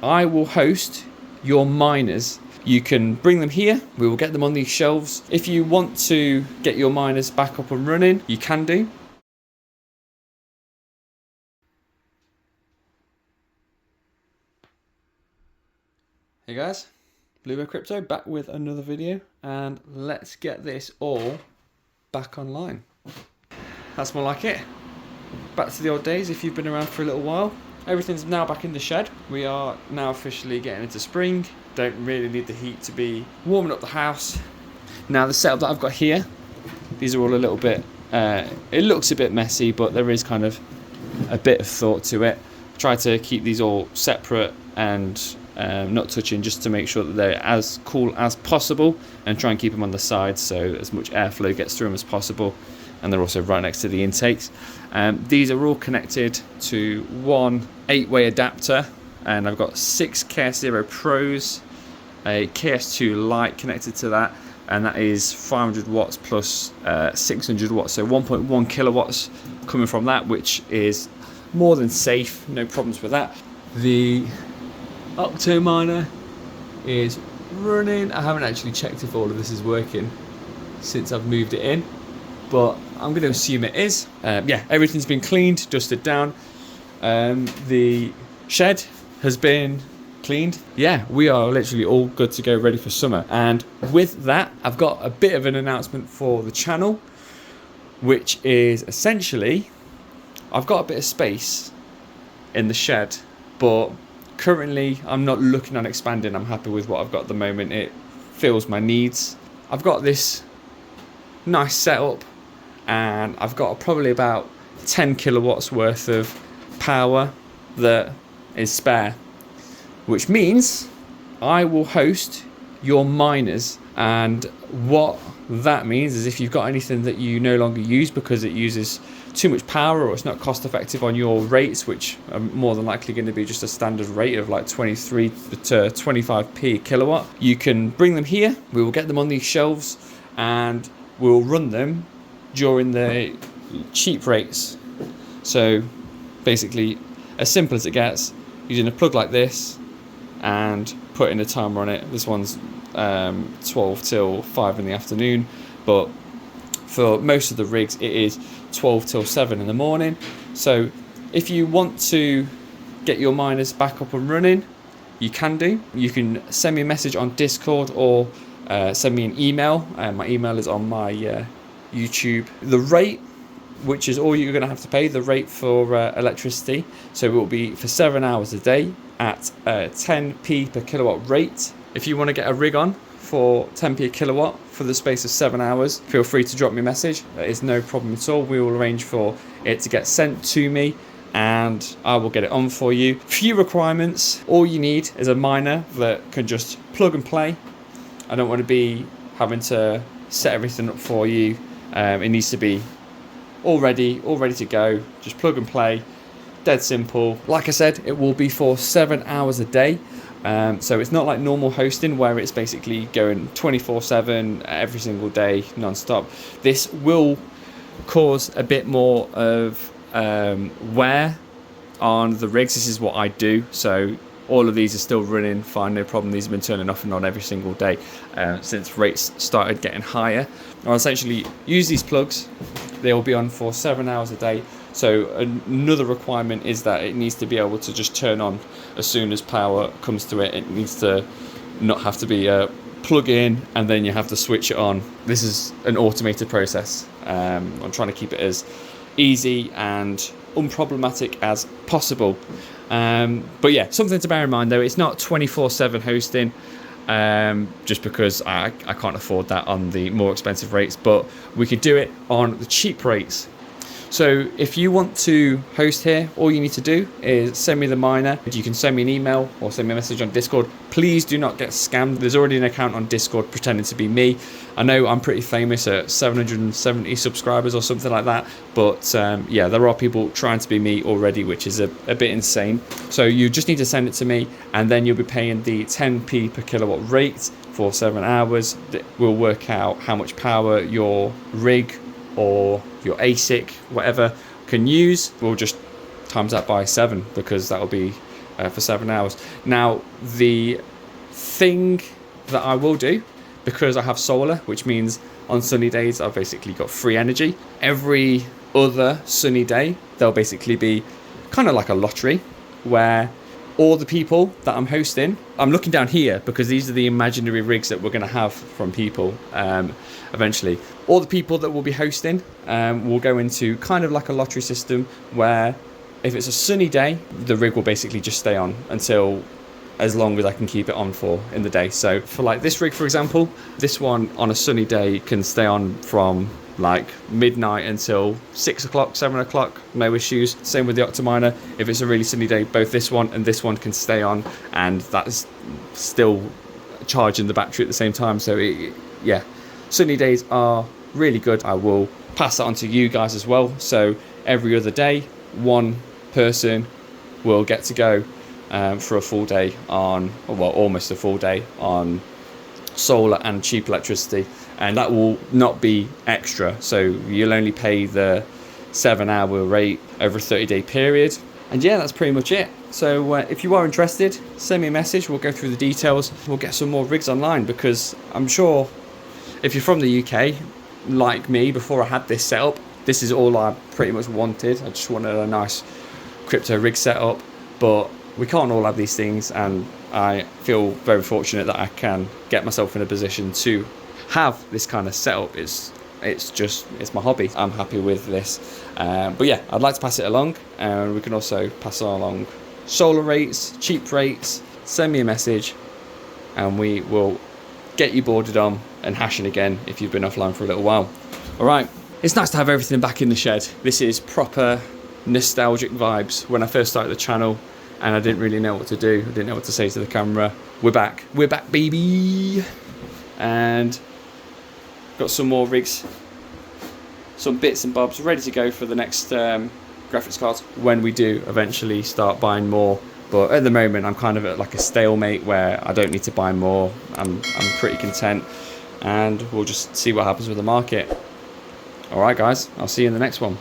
I will host your miners. You can bring them here, we will get them on these shelves. If you want to get your miners back up and running, you can do. Hey guys, Bluebird Crypto back with another video, and let's get this all back online. That's more like it. Back to the old days if you've been around for a little while. Everything's now back in the shed. We are now officially getting into spring. Don't really need the heat to be warming up the house. Now the setup that I've got here, these are all a little bit, it looks a bit messy, but there is kind of a bit of thought to it. Try to keep these all separate and not touching, just to make sure that they're as cool as possible, and try and keep them on the sides so as much airflow gets through them as possible. And they're also right next to the intakes. These are all connected to one 8-way adapter, and I've got 6 KS0 Pros, a KS2 Lite connected to that, and that is 500 watts plus 600 watts, so 1.1 kilowatts coming from that, which is more than safe, no problems with that. The Octo miner is running. I haven't actually checked if all of this is working since I've moved it in, but I'm going to assume it is. Yeah, everything's been cleaned, dusted down. The shed has been cleaned. Yeah, we are literally all good to go, ready for summer. And with that, I've got a bit of an announcement for the channel, which is essentially, I've got a bit of space in the shed, but currently I'm not looking on expanding. I'm happy with what I've got at the moment. It fills my needs. I've got this nice setup, and I've got probably about 10 kilowatts worth of power that is spare, which means I will host your miners. And what that means is if you've got anything that you no longer use because it uses too much power, or it's not cost effective on your rates, which are more than likely going to be just a standard rate of like 23 to 25p a kilowatt, you can bring them here. We will get them on these shelves, and we'll run them during the cheap rates. So basically, as simple as it gets, using a plug like this and putting a timer on it. This one's 12 till 5 in the afternoon, but for most of the rigs it is 12 till 7 in the morning. So if you want to get your miners back up and running, you can do. You can send me a message on Discord, or send me an email. My email is on my YouTube. The rate, which is all you're going to have to pay, the rate for electricity, so it will be for 7 hours a day at 10p per kilowatt rate. If you want to get a rig on for 10p a kilowatt for the space of 7 hours, feel free to drop me a message. That is no problem at all. We will arrange for it to get sent to me, and I will get it on for you. Few requirements. All you need is a miner that can just plug and play. I don't want to be having to set everything up for you. It needs to be all ready to go. Just plug and play. Dead simple. Like I said, it will be for 7 hours a day. So it's not like normal hosting where it's basically going 24/7 every single day non-stop. This will cause a bit more of wear on the rigs. This is what I do, so all of these are still running fine, no problem. These have been turning off and on every single day since rates started getting higher. I'll essentially use these plugs. They will be on for 7 hours a day. So another requirement is that it needs to be able to just turn on as soon as power comes to it. It needs to not have to be a plug in and then you have to switch it on. This is an automated process. I'm trying to keep it as easy and unproblematic as possible. But yeah, something to bear in mind though, it's not 24/7 hosting, just because I can't afford that on the more expensive rates, but we could do it on the cheap rates. So if you want to host here, all you need to do is send me the miner. You can send me an email or send me a message on Discord. Please do not get scammed. There's already an account on Discord pretending to be me. I know I'm pretty famous at 770 subscribers or something like that, but yeah, there are people trying to be me already, which is a bit insane. So you just need to send it to me, and then you'll be paying the 10p per kilowatt rate for 7 hours. We'll work out how much power your rig or your ASIC, whatever, can use. We'll just times that by 7, because that'll be for 7 hours. Now, the thing that I will do, because I have solar, which means on sunny days I've basically got free energy. Every other sunny day there'll basically be kind of like a lottery where all the people that I'm hosting, I'm looking down here because these are the imaginary rigs that we're going to have from people eventually. All the people that we'll be hosting will go into kind of like a lottery system where if it's a sunny day, the rig will basically just stay on until as long as I can keep it on for in the day. So for like this rig, for example, this one on a sunny day can stay on from like midnight until 6 o'clock, 7 o'clock, no issues. Same with the Octominer. If it's a really sunny day, both this one and this one can stay on, and that's still charging the battery at the same time. So yeah, sunny days are really good. I will pass that on to you guys as well. So every other day, one person will get to go for a full day on, well, almost a full day on solar and cheap electricity, and that will not be extra. So you'll only pay the 7-hour rate over a 30-day period. And yeah, that's pretty much it. So if you are interested, send me a message. We'll go through the details. We'll get some more rigs online, because I'm sure if you're from the UK like me, before I had this setup, this is all I pretty much wanted. I just wanted a nice crypto rig setup, but we can't all have these things, and I feel very fortunate that I can get myself in a position to have this kind of setup. It's my hobby. I'm happy with this, but yeah, I'd like to pass it along, and we can also pass along solar rates, cheap rates. Send me a message and we will get you boarded on and hashing again if you've been offline for a little while. All right, it's nice to have everything back in the shed. This is proper nostalgic vibes. When I first started the channel and I didn't really know what to do, I didn't know what to say to the camera. We're back baby, and got some more rigs, some bits and bobs ready to go for the next graphics cards when we do eventually start buying more. But at the moment I'm kind of at like a stalemate where I don't need to buy more. I'm pretty content, and we'll just see what happens with the market. Alright guys, I'll see you in the next one.